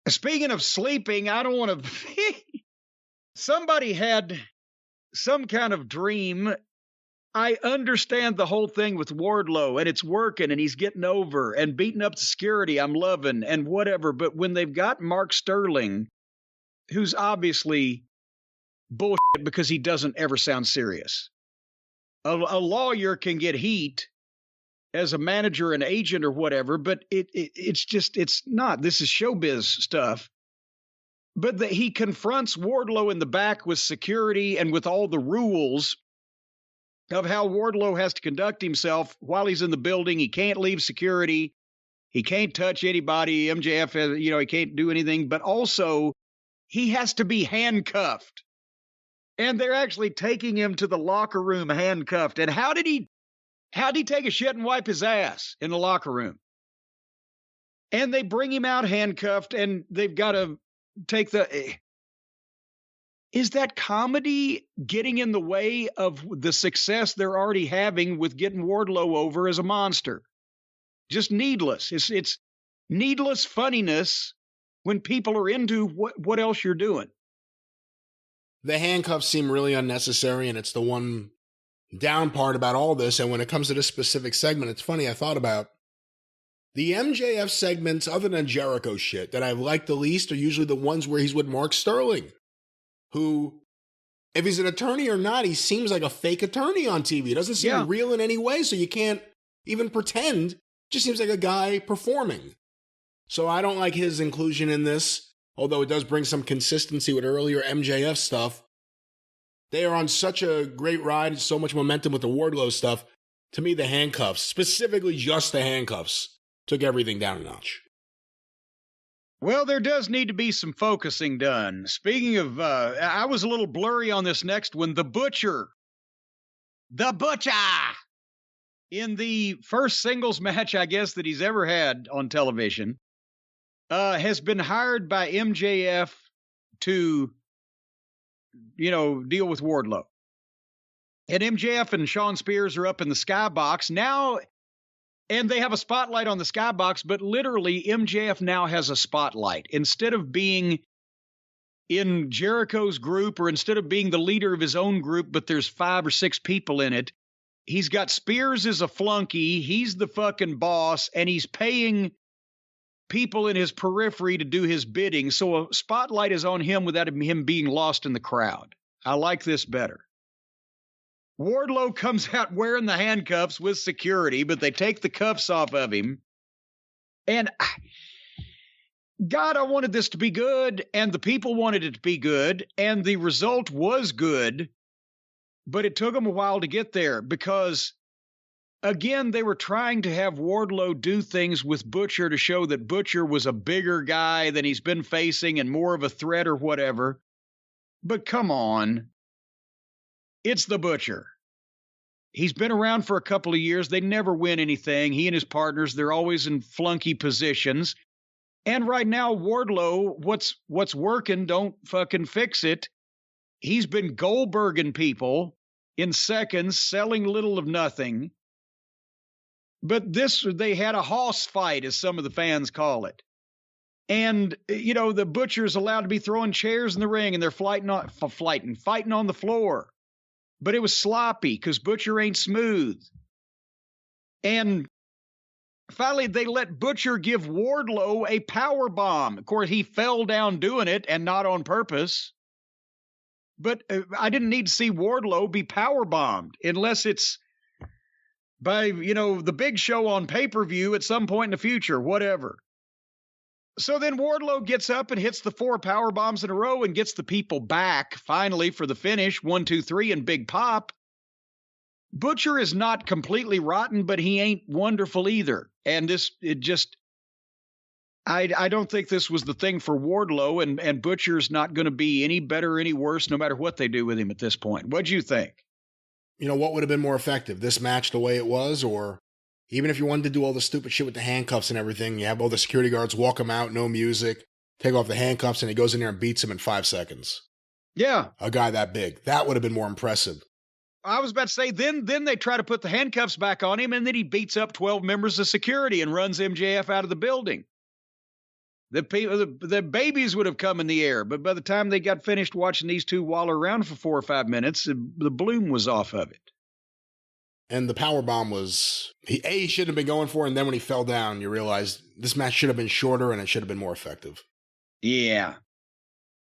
Speaking of sleeping, I don't want to. Somebody had some kind of dream. I understand the whole thing with Wardlow, and it's working, and he's getting over and beating up the security. I'm loving and whatever. But when they've got Mark Sterling, who's obviously bullshit because he doesn't ever sound serious. A lawyer can get heat as a manager, an agent, or whatever, but it's not. This is showbiz stuff. But he confronts Wardlow in the back with security and with all the rules of how Wardlow has to conduct himself while he's in the building. He can't leave security. He can't touch anybody. MJF, he can't do anything. But also, he has to be handcuffed. And they're actually taking him to the locker room handcuffed. And how'd he take a shit and wipe his ass in the locker room? And they bring him out handcuffed, and they've got to take is that comedy getting in the way of the success they're already having with getting Wardlow over as a monster? Just needless. It's needless funniness when people are into what else you're doing. The handcuffs seem really unnecessary, and it's the one down part about all this. And when it comes to this specific segment, it's funny, I thought about the MJF segments other than Jericho shit that I've liked the least are usually the ones where he's with Mark Sterling, who, if he's an attorney or not, he seems like a fake attorney on TV. He doesn't seem real in any way, so you can't even pretend. Just seems like a guy performing. So I don't like his inclusion in this, although it does bring some consistency with earlier MJF stuff. They are on such a great ride, so much momentum with the Wardlow stuff. To me, the handcuffs, specifically just the handcuffs, took everything down a notch. Well, there does need to be some focusing done. Speaking of, I was a little blurry on this next one. The Butcher. The Butcher! In the first singles match, I guess, that he's ever had on television, has been hired by MJF to, deal with Wardlow. And MJF and Shawn Spears are up in the skybox now, and they have a spotlight on the skybox, but literally MJF now has a spotlight. Instead of being in Jericho's group or instead of being the leader of his own group, but there's 5 or 6 people in it, he's got Spears as a flunky. He's the fucking boss, and he's paying people in his periphery to do his bidding. So a spotlight is on him without him being lost in the crowd. I like this better. Wardlow comes out wearing the handcuffs with security, but they take the cuffs off of him. And God, I wanted this to be good, and the people wanted it to be good, and the result was good, but it took them a while to get there because, again, they were trying to have Wardlow do things with Butcher to show that Butcher was a bigger guy than he's been facing and more of a threat or whatever. But come on. It's the Butcher. He's been around for a couple of years. They never win anything. He and his partners, they're always in flunky positions. And right now, Wardlow, what's working, don't fucking fix it. He's been Goldberging people in seconds, selling little of nothing. But they had a hoss fight, as some of the fans call it. And, the Butcher's allowed to be throwing chairs in the ring, and they're fighting on the floor. But it was sloppy because Butcher ain't smooth. And finally, they let Butcher give Wardlow a power bomb. Of course, he fell down doing it and not on purpose. But I didn't need to see Wardlow be power bombed unless it's by, the big show on pay-per-view at some point in the future, whatever. So then Wardlow gets up and hits the 4 power bombs in a row and gets the people back finally for the finish, 1, 2, 3, and big pop. Butcher is not completely rotten, but he ain't wonderful either. And I don't think this was the thing for Wardlow, and Butcher's not going to be any better or any worse no matter what they do with him at this point. What'd you think? What would have been more effective? This match the way it was, or even if you wanted to do all the stupid shit with the handcuffs and everything, you have all the security guards walk him out, no music, take off the handcuffs, and he goes in there and beats him in 5 seconds. Yeah. A guy that big. That would have been more impressive. I was about to say, then they try to put the handcuffs back on him, and then he beats up 12 members of security and runs MJF out of the building. The babies would have come in the air, but by the time they got finished watching these two waller around for 4 or 5 minutes, the bloom was off of it. And the power bomb was, he should have been going for it, and then when he fell down, you realize this match should have been shorter and it should have been more effective. Yeah.